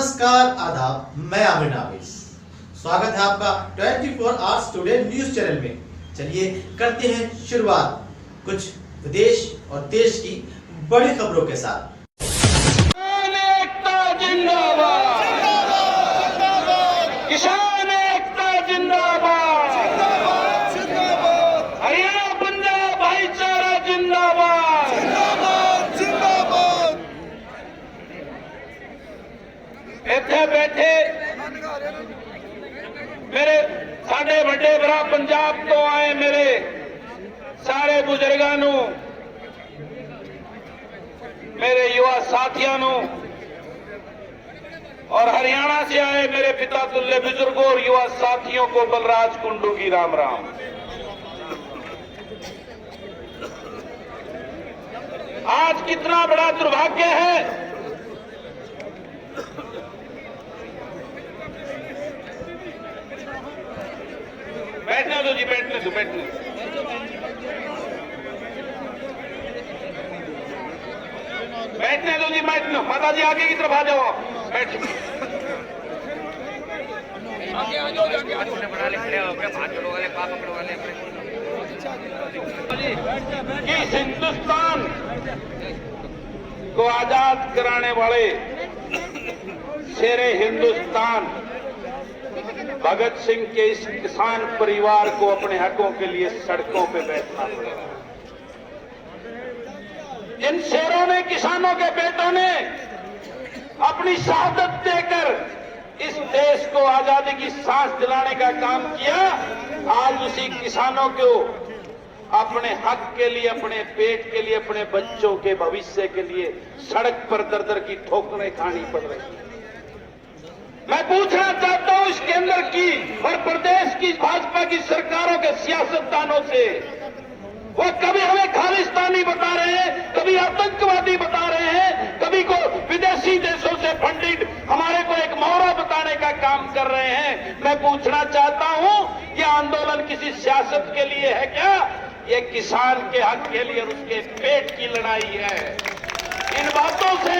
नमस्कार आदाब, मैं आमिर नाविस। स्वागत है आपका 24 आवर्स टुडे न्यूज चैनल में। चलिए करते हैं शुरुआत कुछ विदेश और देश की बड़ी खबरों के साथ। किसान एकता जिंदाबाद, हरियाणा पंजाब भाईचारा जिंदाबाद, इत्थे बैठे मेरे साडे वड्डे भरा पंजाब तो आए मेरे सारे बुजुर्गां नूं, मेरे युवा साथियों नूं और हरियाणा से आए मेरे पिता तुल्य बुजुर्गों और युवा साथियों को बलराज कुंडू की राम राम। आज कितना बड़ा दुर्भाग्य है, बैठने दो जी, बैठने दो, बैठने बैठने दो जी, बैठने। माता जी आगे की तरफ आ जाओ, बैठ आगे आ जाओ, इस हिंदुस्तान को आजाद कराने वाले शेरे हिंदुस्तान भगत सिंह के इस किसान परिवार को अपने हकों के लिए सड़कों पे बैठना पड़ेगा। इन शेरों ने, किसानों के बेटों ने अपनी शहादत देकर इस देश को आजादी की सांस दिलाने का काम किया। आज उसी किसानों को अपने हक के लिए, अपने पेट के लिए, अपने बच्चों के भविष्य के लिए सड़क पर दर दर की ठोकरें खानी पड़ रही है। मैं पूछना चाहता हूं इस केंद्र की और प्रदेश की भाजपा की सरकारों के सियासतदानों से, वो कभी हमें खालिस्तानी बता रहे हैं, कभी आतंकवादी बता रहे हैं, कभी को विदेशी देशों से फंडित हमारे को एक मोहरा बताने का काम कर रहे हैं। मैं पूछना चाहता हूं, यह आंदोलन किसी सियासत के लिए है क्या? ये किसान के हक के लिए और उसके पेट की लड़ाई है। इन बातों से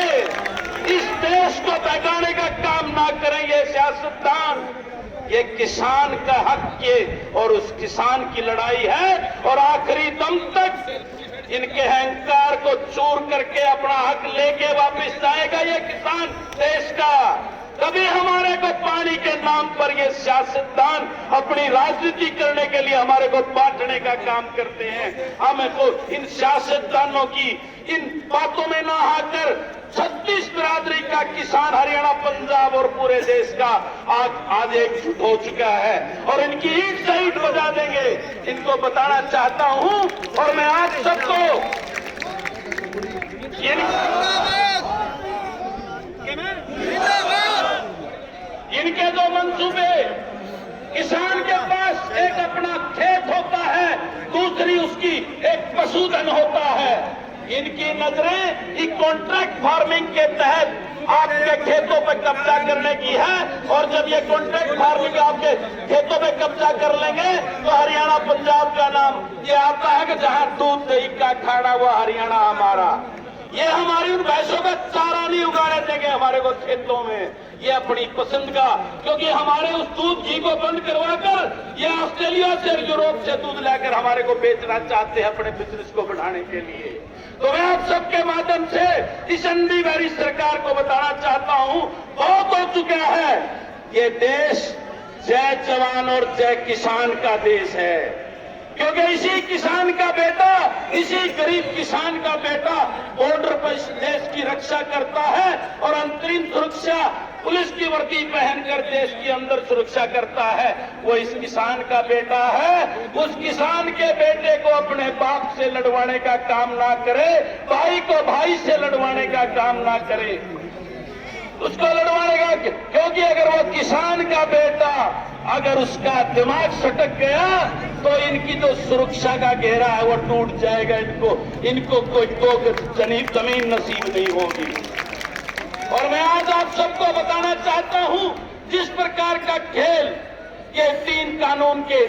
इस देश को बहकाने का काम ना करेंगे सियासतदान। ये किसान का हक के और उस किसान की लड़ाई है और आखिरी दम तक इनके अहंकार को चूर करके अपना हक लेके वापस जाएगा ये किसान देश का। कभी हमारे को पानी के नाम पर ये सियासतदान अपनी राजनीति करने के लिए हमारे को बांटने का काम करते हैं। हमें तो इन सियासतदानों की इन बातों में ना आकर 36 बिरादरी का किसान हरियाणा, पंजाब और पूरे देश का आज एकजुट हो चुका है और इनकी ईंट से ईंट बजा देंगे। इनको बताना चाहता हूं और मैं आज सबको इनके जो मंसूबे, किसान के पास एक अपना खेत होता है, दूसरी उसकी एक पशुधन होता है। इनकी नजरें कॉन्ट्रैक्ट फार्मिंग के तहत आपके खेतों पर कब्जा करने की है और जब ये कॉन्ट्रैक्ट फार्मिंग आपके खेतों पे कब्जा कर लेंगे तो हरियाणा, पंजाब का नाम ये आता है कि जहां दूध दही का खाना हुआ हरियाणा हमारा। ये हमारी उन भैंसों का चारा नहीं उगाने देंगे हमारे को खेतों में, ये अपनी पसंद का, क्योंकि हमारे उस दूध घी को बंद करवाकर ये ऑस्ट्रेलिया से, यूरोप से दूध लाकर हमारे को बेचना चाहते हैं अपने बिजनेस को बढ़ाने के लिए। तो मैं आप सबके माध्यम से इस अंडीवारी सरकार को बताना चाहता हूं, बहुत हो चुका है। ये देश जय जवान और जय किसान का देश है, क्योंकि इसी किसान का बेटा, इसी गरीब किसान का बेटा बॉर्डर पर इस देश की रक्षा करता है और अंतरिम सुरक्षा पुलिस की वर्दी पहनकर देश के अंदर सुरक्षा करता है। वो इस किसान का बेटा है। उस किसान के बेटे को अपने बाप से लड़वाने का काम ना करे, भाई को भाई से लड़वाने का काम ना करे, उसको लड़वाने का, क्योंकि अगर वो किसान का बेटा अगर उसका दिमाग सटक गया तो इनकी जो सुरक्षा का घेरा है वो टूट जाएगा। इनको कोई जमीन नसीब नहीं होगी। और मैं आज आप सबको बताना चाहता हूं, जिस प्रकार का खेल ये 3 कानून के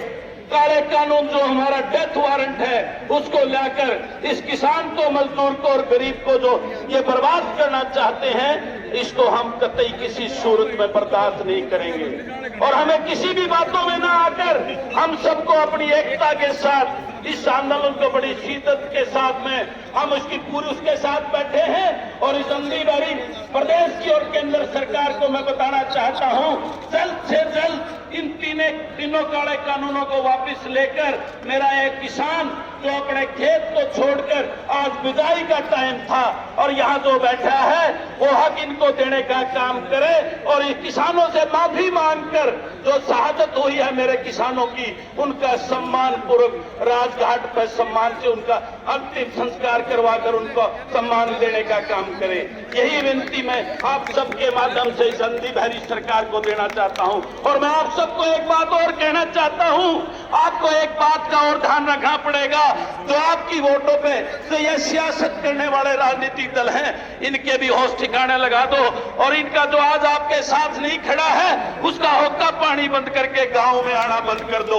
काले कानून जो हमारा डेथ वारंट है उसको लाकर इस किसान को, मजदूर को और गरीब को जो ये बर्बाद करना चाहते हैं, इसको हम कतई किसी सूरत में बर्दाश्त नहीं करेंगे। और हमें किसी भी बातों में ना आकर हम सबको अपनी एकता के साथ इस आंदोलन को बड़ी शिद्दत के साथ में हम उसके साथ बैठे हैं। और इस अंधी भरी प्रदेश की और केंद्र सरकार को मैं बताना चाहता हूं, जल्द से जल्द इन तीनों काले कानूनों को वापस लेकर मेरा एक किसान जो अपने खेत को छोड़कर आज विदाई का टाइम था और यहाँ जो बैठा है वो हक इनको देने का काम करे और इन किसानों से माफी मांगकर जो शहादत हुई है मेरे किसानों की, उनका सम्मान पूर्वक राजघाट पर सम्मान से उनका अंतिम संस्कार करवाकर उनको सम्मान देने का काम करे। यही विनती मैं आप सबके माध्यम से इस अंधी बहरी सरकार को देना चाहता हूं। और मैं आप सबको एक बात और कहना चाहता हूं, आपको एक बात का और ध्यान रखना पड़ेगा, जो आपकी वोटों पे तो ये सियासत करने वाले राजनीतिक दल हैं, इनके भी होश ठिकाने लगा दो और इनका जो आज आपके साथ नहीं खड़ा है उसका हुक्का पानी बंद करके गांव में आना बंद कर दो।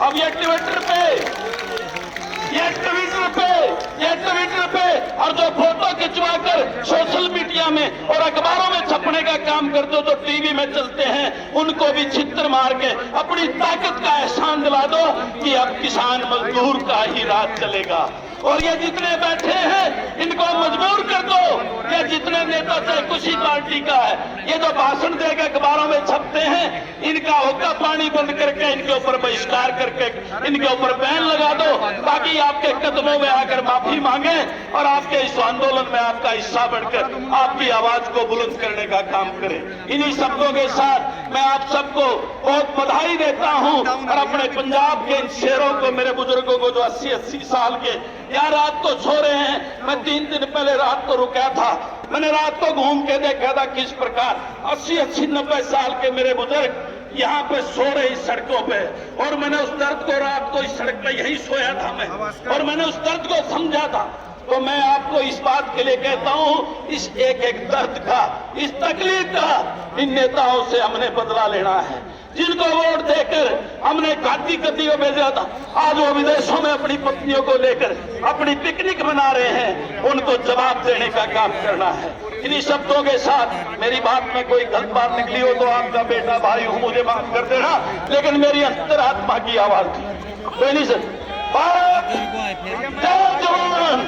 अब ये ट्विटर पे और जो फोटो खिंचवाकर सोशल मीडिया में और अखबारों में छपने का काम कर दो, जो टीवी में चलते हैं, उनको भी छितर मार के अपनी ताकत का एहसान दिला दो कि अब किसान मजदूर का ही राज चलेगा। और ये जितने बैठे हैं इनको मजबूर कर दो, ये जितने नेता चाहे किसी पार्टी का है, ये जो भाषण देकर अखबारों में छपते हैं, इनका हुक्का पानी बंद करके इनके ऊपर बहिष्कार करके इनके ऊपर बैन लगा दो, ताकि आपके कदमों में आकर माफी मांगे और आपके इस आंदोलन में आपका हिस्सा बढ़कर आपकी आवाज को बुलंद करने का काम करें। इन्हीं शब्दों के साथ मैं आप सबको बहुत बधाई देता हूं और अपने पंजाब के इन शेरों को, मेरे बुजुर्गों को जो 80-80 साल के या रात को सो रहे हैं, मैं 3 दिन पहले रात को रुका था, मैंने रात को घूम के देखा था किस प्रकार 80-90 साल के मेरे बुजुर्ग यहाँ पे सो रहे इस सड़कों पे, और मैंने उस दर्द को रात को इस सड़क पे यही सोया था मैं, और मैंने उस दर्द को समझा था। तो मैं आपको इस बात के लिए कहता हूं, इस एक दर्द का, इस तकलीफ का इन नेताओं से हमने बदला लेना है, जिनको वोट देकर हमने घाटी गद्दी को भेजा था, आज वो विदेशों में अपनी पत्नियों को लेकर अपनी पिकनिक मना रहे हैं, उनको जवाब देने का काम करना है। इन्हीं शब्दों के साथ मेरी बात में कोई गलत बात निकली हो तो आपका बेटा भाई हूं, मुझे माफ कर देना, लेकिन मेरी अंतरात्मा की आवाज थी। कोई नहीं सर, भारत जय जवान।